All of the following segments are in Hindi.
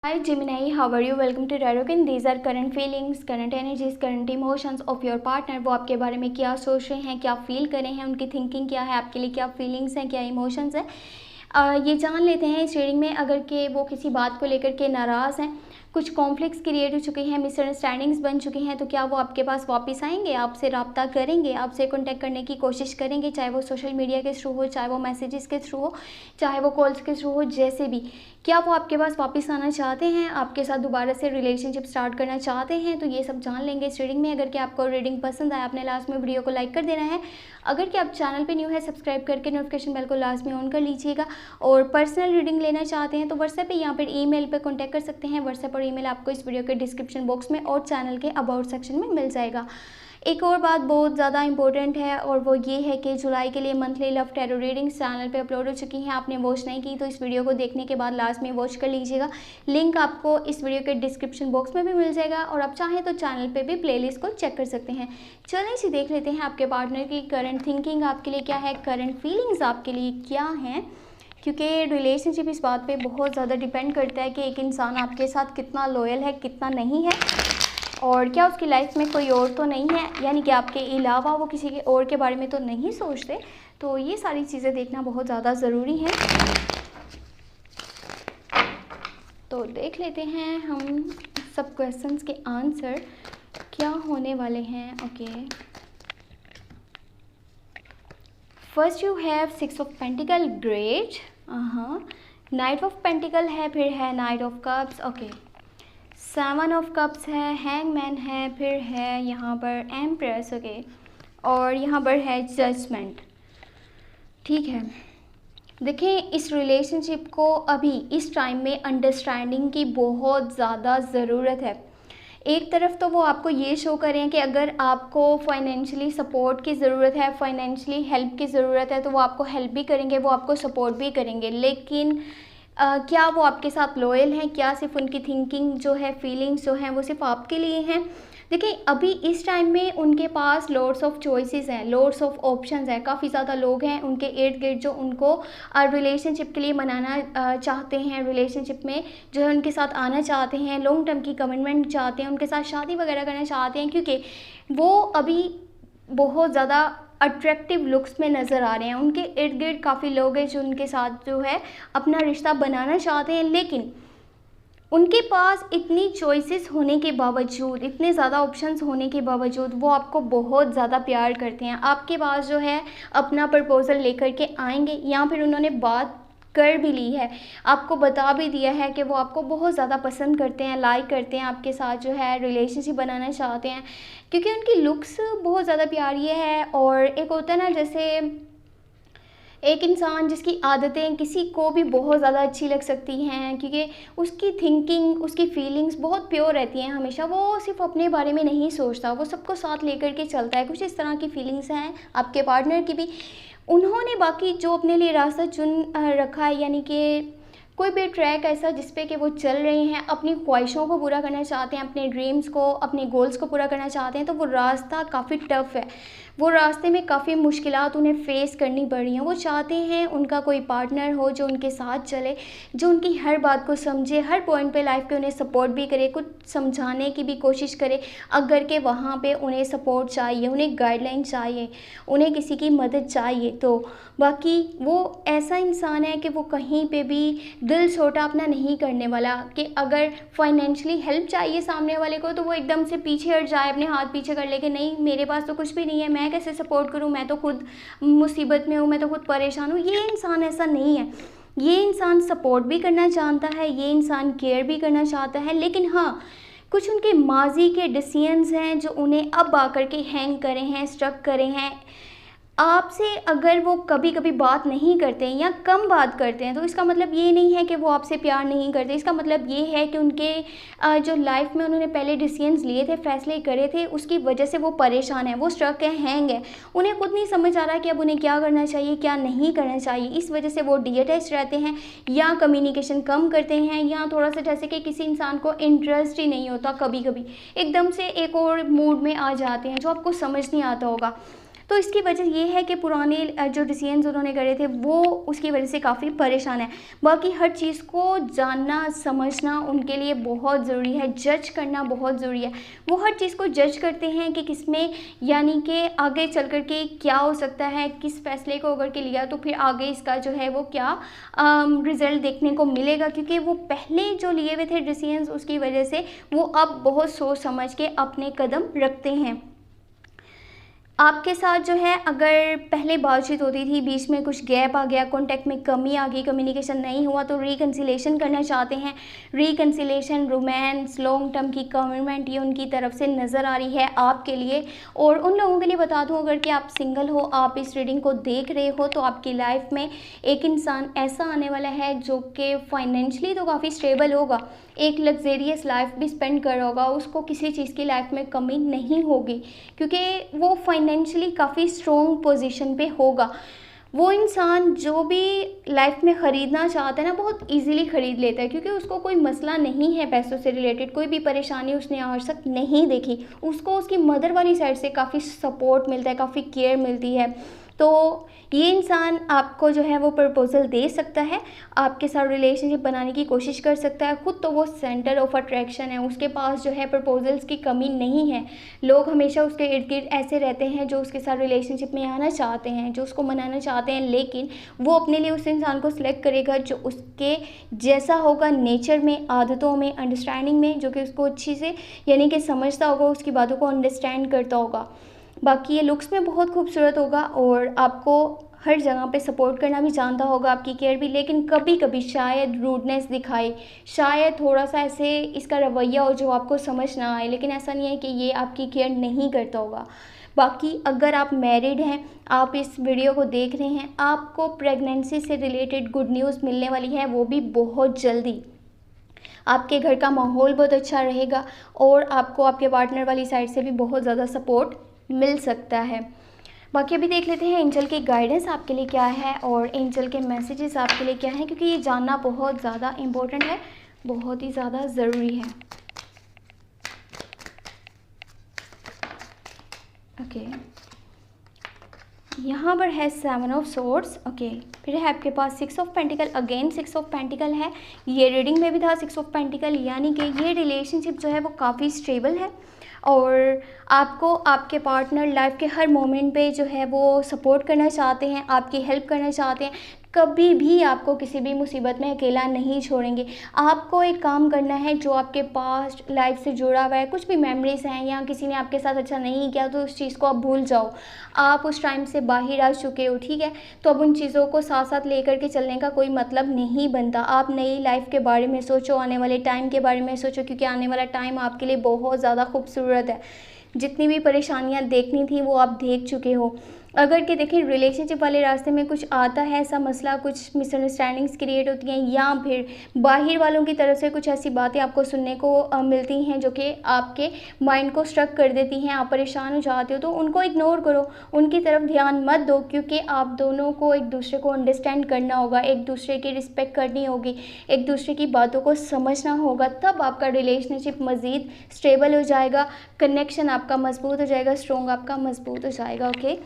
Hi Gemini, how are you? Welcome to Tarokin. These are current feelings, current energies, current emotions of your partner. वो आपके बारे में क्या सोच रहे हैं, क्या फील कर रहे हैं, उनकी थिंकिंग क्या है, आपके लिए क्या फीलिंग्स हैं, क्या इमोशंस हैं, ये जान लेते हैं इस रीडिंग में। अगर के वो किसी बात को लेकर के नाराज़ हैं, कुछ कॉन्फ्लिक्ट्स क्रिएट हो चुके हैं, मिसअंडरस्टैंडिंग्स बन चुके हैं, तो क्या वो आपके पास वापस आएंगे, आपसे रब्ता करेंगे, आपसे कॉन्टैक्ट करने की कोशिश करेंगे, चाहे वो सोशल मीडिया के थ्रू हो, चाहे वो मैसेजेस के थ्रू हो, चाहे वो कॉल्स के थ्रू हो, जैसे भी। क्या वो आपके पास वापस आना चाहते हैं, आपके साथ दोबारा से रिलेशनशिप स्टार्ट करना चाहते हैं, तो ये सब जान लेंगे इस रीडिंग में। अगर कि आपको रीडिंग पसंद आया, आपने लास्ट में वीडियो को लाइक कर देना है। अगर कि आप चैनल पे न्यू है, सब्सक्राइब करके नोटिफिकेशन बेल को लास्ट में ऑन कर लीजिएगा। और पर्सनल रीडिंग लेना चाहते हैं तो व्हाट्सएप पे यहाँ पर ईमेल पे कांटेक्ट कर सकते हैं। व्हाट्सएप और ईमेल आपको इस वीडियो के डिस्क्रिप्शन बॉक्स में और चैनल के अबाउट सेक्शन में मिल जाएगा। एक और बात बहुत ज़्यादा इंपॉर्टेंट है और वो ये है कि जुलाई के लिए monthly love tarot readings channel पे अपलोड हो चुकी हैं। आपने वॉच नहीं की तो इस वीडियो को देखने के बाद लास्ट में वॉच कर लीजिएगा। लिंक आपको इस वीडियो के डिस्क्रिप्शन बॉक्स में भी मिल जाएगा और आप चाहें तो चैनल पे भी प्लेलिस्ट को चेक कर सकते हैं। चलिए इसे देख लेते हैं आपके पार्टनर की करंट थिंकिंग आपके लिए क्या है, करंट फीलिंग्स आपके लिए क्या हैं, क्योंकि रिलेशनशिप इस बात पे बहुत ज़्यादा डिपेंड करता है कि एक इंसान आपके साथ कितना लॉयल है, कितना नहीं है, और क्या उसकी लाइफ में कोई और तो नहीं है, यानी कि आपके अलावा वो किसी के और के बारे में तो नहीं सोचते। तो ये सारी चीज़ें देखना बहुत ज़्यादा ज़रूरी है। तो देख लेते हैं हम सब क्वेश्चंस के आंसर क्या होने वाले हैं। Okay, first you have 6 of pentacle, great. Night of pentacle है, फिर है night of cups. Okay, 7 of cups है, हैंगमैन है, फिर है यहाँ पर एम्प्रेस। ओके, और यहाँ पर है जजमेंट। ठीक है, देखें इस रिलेशनशिप को अभी इस टाइम में अंडरस्टैंडिंग की बहुत ज़्यादा ज़रूरत है। एक तरफ तो वो आपको ये शो करें कि अगर आपको फाइनेंशियली सपोर्ट की ज़रूरत है, फाइनेंशियली हेल्प की ज़रूरत है, तो वो आपको हेल्प भी करेंगे, वो आपको सपोर्ट भी करेंगे। लेकिन क्या वो आपके साथ लॉयल हैं, क्या सिर्फ उनकी थिंकिंग जो है, फीलिंग्स जो हैं, वो सिर्फ आपके लिए हैं। देखिए अभी इस टाइम में उनके पास लॉट्स ऑफ चॉइसेस हैं, लॉट्स ऑफ ऑप्शंस हैं, काफ़ी ज़्यादा लोग हैं उनके इर्द गिर्द जो उनको रिलेशनशिप के लिए मनाना चाहते हैं, रिलेशनशिप में जो है उनके साथ आना चाहते हैं, लॉन्ग टर्म की कमिटमेंट चाहते हैं, उनके साथ शादी वगैरह करना चाहते हैं, क्योंकि वो अभी बहुत ज़्यादा अट्रैक्टिव लुक्स में नज़र आ रहे हैं। उनके इर्द गिर्द काफ़ी लोग हैं जो उनके साथ जो है अपना रिश्ता बनाना चाहते हैं, लेकिन उनके पास इतनी चॉइसेस होने के बावजूद, इतने ज़्यादा ऑप्शंस होने के बावजूद वो आपको बहुत ज़्यादा प्यार करते हैं। आपके पास जो है अपना प्रपोज़ल लेकर के आएंगे, या फिर उन्होंने बात कर भी ली है, आपको बता भी दिया है कि वो आपको बहुत ज़्यादा पसंद करते हैं, लाइक करते हैं, आपके साथ जो है रिलेशनशिप बनाना चाहते हैं, क्योंकि उनकी लुक्स बहुत ज़्यादा प्यारी है। और एक होता है ना, जैसे एक इंसान जिसकी आदतें किसी को भी बहुत ज़्यादा अच्छी लग सकती हैं, क्योंकि उसकी थिंकिंग, उसकी फीलिंग्स बहुत प्योर रहती हैं हमेशा, वो सिर्फ अपने बारे में नहीं सोचता, वो सबको साथ लेकर के चलता है। कुछ इस तरह की फीलिंग्स हैं आपके पार्टनर की भी। उन्होंने बाकी जो अपने लिए रास्ता चुन रखा है, यानी कि कोई भी ट्रैक ऐसा जिस पे कि वो चल रहे हैं, अपनी ख्वाहिशों को पूरा करना चाहते हैं, अपने ड्रीम्स को, अपने गोल्स को पूरा करना चाहते हैं, तो वो रास्ता काफ़ी टफ है, वो रास्ते में काफ़ी मुश्किलात उन्हें फेस करनी पड़ रही हैं। वो चाहते हैं उनका कोई पार्टनर हो जो उनके साथ चले, जो उनकी हर बात को समझे, हर पॉइंट पे लाइफ के उन्हें सपोर्ट भी करे, कुछ समझाने की भी कोशिश करे अगर के वहाँ पे उन्हें सपोर्ट चाहिए, उन्हें गाइडलाइन चाहिए, उन्हें किसी की मदद चाहिए। तो बाकी वो ऐसा इंसान है कि वो कहीं पे भी दिल छोटा अपना नहीं करने वाला, कि अगर फाइनेंशियली हेल्प चाहिए सामने वाले को तो वो एकदम से पीछे हट जाए, अपने हाथ पीछे कर ले कि नहीं मेरे पास तो कुछ भी नहीं है, मैं कैसे सपोर्ट करूं, मैं तो खुद मुसीबत में हूं, मैं तो खुद परेशान हूं। ये इंसान ऐसा नहीं है। ये इंसान सपोर्ट भी करना जानता है, ये इंसान केयर भी करना चाहता है, लेकिन हाँ कुछ उनके माजी के डिसीजंस हैं जो उन्हें अब आकर के हैंग करे हैं, स्ट्रक करे हैं। आपसे अगर वो कभी कभी बात नहीं करते हैं या कम बात करते हैं, तो इसका मतलब ये नहीं है कि वो आपसे प्यार नहीं करते। इसका मतलब ये है कि उनके जो लाइफ में उन्होंने पहले डिसीजंस लिए थे, फैसले करे थे, उसकी वजह से वो परेशान है, वो स्ट्रक है, हैंग है। उन्हें खुद नहीं समझ आ रहा कि अब उन्हें क्या करना चाहिए, क्या नहीं करना चाहिए। इस वजह से वो डिटैच रहते हैं, या कम्युनिकेशन कम करते हैं, या थोड़ा सा जैसे कि किसी इंसान को इंटरेस्ट ही नहीं होता, कभी कभी एकदम से एक और मूड में आ जाते हैं जो आपको समझ नहीं आता होगा। तो इसकी वजह ये है कि पुराने जो डिसीजंस उन्होंने करे थे वो उसकी वजह से काफ़ी परेशान है। बाकी हर चीज़ को जानना समझना उनके लिए बहुत ज़रूरी है, जज करना बहुत ज़रूरी है। वो हर चीज़ को जज करते हैं कि किसमें यानी कि आगे चल कर के क्या हो सकता है, किस फैसले को अगर के लिया तो फिर आगे इसका जो है वो क्या रिज़ल्ट देखने को मिलेगा, क्योंकि वो पहले जो लिए हुए थे डिसीजंस उसकी वजह से वो अब बहुत सोच समझ के अपने कदम रखते हैं। आपके साथ जो है अगर पहले बातचीत होती थी, बीच में कुछ गैप आ गया, कॉन्टैक्ट में कमी आ गई, कम्युनिकेशन नहीं हुआ, तो रिकन्सिलेशन करना चाहते हैं। रिकन्सिलेशन, रोमांस, लॉन्ग टर्म की कमिटमेंट ये उनकी तरफ से नज़र आ रही है आपके लिए। और उन लोगों के लिए बता दूं, अगर कि आप सिंगल हो, आप इस रीडिंग को देख रहे हो, तो आपकी लाइफ में एक इंसान ऐसा आने वाला है जो कि फाइनेंशियली तो काफ़ी स्टेबल होगा, एक लग्जेरियस लाइफ भी स्पेंड कर रहा होगा, उसको किसी चीज़ की लाइफ में कमी नहीं होगी क्योंकि वो फाइनेंशियली काफ़ी स्ट्रॉन्ग पोजीशन पे होगा। वो इंसान जो भी लाइफ में ख़रीदना चाहता है ना, बहुत इजीली ख़रीद लेता है क्योंकि उसको कोई मसला नहीं है पैसों से रिलेटेड, कोई भी परेशानी उसने आज तक नहीं देखी। उसको उसकी मदर वाली साइड से काफ़ी सपोर्ट मिलता है, काफ़ी केयर मिलती है। तो ये इंसान आपको जो है वो प्रपोज़ल दे सकता है, आपके साथ रिलेशनशिप बनाने की कोशिश कर सकता है। खुद तो वो सेंटर ऑफ अट्रैक्शन है, उसके पास जो है प्रपोजल्स की कमी नहीं है। लोग हमेशा उसके इर्द गिर्द ऐसे रहते हैं जो उसके साथ रिलेशनशिप में आना चाहते हैं, जो उसको मनाना चाहते हैं, लेकिन वो अपने लिए उस इंसान को सिलेक्ट करेगा जो उसके जैसा होगा नेचर में, आदतों में, अंडरस्टैंडिंग में, जो कि उसको अच्छी से यानी कि समझता होगा, उसकी बातों को अंडरस्टैंड करता होगा। बाकी ये लुक्स में बहुत खूबसूरत होगा और आपको हर जगह पे सपोर्ट करना भी जानता होगा, आपकी केयर भी, लेकिन कभी कभी शायद रूडनेस दिखाए, शायद थोड़ा सा ऐसे इसका रवैया हो जो आपको समझ ना आए, लेकिन ऐसा नहीं है कि ये आपकी केयर नहीं करता होगा। बाकी अगर आप मैरिड हैं, आप इस वीडियो को देख रहे हैं, आपको प्रेगनेंसी से रिलेटेड गुड न्यूज़ मिलने वाली है, वो भी बहुत जल्दी। आपके घर का माहौल बहुत अच्छा रहेगा और आपको आपके पार्टनर वाली साइड से भी बहुत ज़्यादा सपोर्ट मिल सकता है। बाकी अभी देख लेते हैं एंजल की गाइडेंस आपके लिए क्या है और एंजल के मैसेजेस आपके लिए क्या हैं, क्योंकि ये जानना बहुत ज़्यादा इम्पोर्टेंट है, बहुत ही ज़्यादा ज़रूरी है। ओके, यहाँ पर है 7 ऑफ सोर्ड्स। ओके, फिर है आपके पास 6 of pentacle, again 6 of pentacle है। ये रीडिंग में भी था 6 ऑफ पेंटिकल, यानी कि ये रिलेशनशिप जो है वो काफ़ी स्टेबल है और आपको आपके पार्टनर लाइफ के हर मोमेंट पे जो है वो सपोर्ट करना चाहते हैं, आपकी हेल्प करना चाहते हैं, कभी भी आपको किसी भी मुसीबत में अकेला नहीं छोड़ेंगे। आपको एक काम करना है जो आपके पास्ट लाइफ से जुड़ा हुआ है, कुछ भी मेमोरीज हैं या किसी ने आपके साथ अच्छा नहीं किया तो उस चीज़ को आप भूल जाओ। आप उस टाइम से बाहर आ चुके हो, ठीक है, तो अब उन चीज़ों को साथ साथ लेकर के चलने का कोई मतलब नहीं बनता। आप नई लाइफ के बारे में सोचो, आने वाले टाइम के बारे में सोचो, क्योंकि आने वाला टाइम आपके लिए बहुत ज़्यादा खूबसूरत है। जितनी भी परेशानियां देखनी थी वो आप देख चुके हो। अगर कि देखें रिलेशनशिप वाले रास्ते में कुछ आता है ऐसा मसला, कुछ मिसअंडरस्टैंडिंग्स क्रिएट होती हैं या फिर बाहर वालों की तरफ से कुछ ऐसी बातें आपको सुनने को मिलती हैं जो कि आपके माइंड को स्ट्रक कर देती हैं, आप परेशान हो जाते हो, तो उनको इग्नोर करो, उनकी तरफ ध्यान मत दो, क्योंकि आप दोनों को एक दूसरे को अंडरस्टैंड करना होगा, एक दूसरे की रिस्पेक्ट करनी होगी, एक दूसरे की बातों को समझना होगा, तब आपका रिलेशनशिप मज़ीद स्टेबल हो जाएगा, कनेक्शन आपका मजबूत हो जाएगा, स्ट्रॉन्ग आपका मजबूत हो जाएगा। ओके,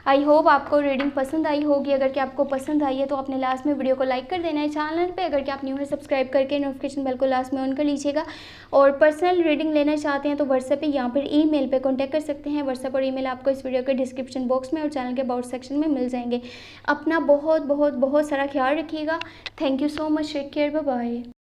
आई होप आपको रीडिंग पसंद आई होगी। अगर कि आपको पसंद आई है तो आपने लास्ट में वीडियो को लाइक कर देना है, चैनल पे अगर कि आप न्यू है सब्सक्राइब करके नोटिफिकेशन बेल को लास्ट में ऑन कर लीजिएगा। और पर्सनल रीडिंग लेना चाहते हैं तो व्हाट्सएप पे या फिर ईमेल पे कांटेक्ट कर सकते हैं। व्हाट्सएप और ईमेल आपको इस वीडियो के डिस्क्रिप्शन बॉक्स में और चैनल के अबाउट सेक्शन में मिल जाएंगे। अपना बहुत बहुत बहुत सारा ख्याल रखिएगा। Thank you so much, take care, bye bye.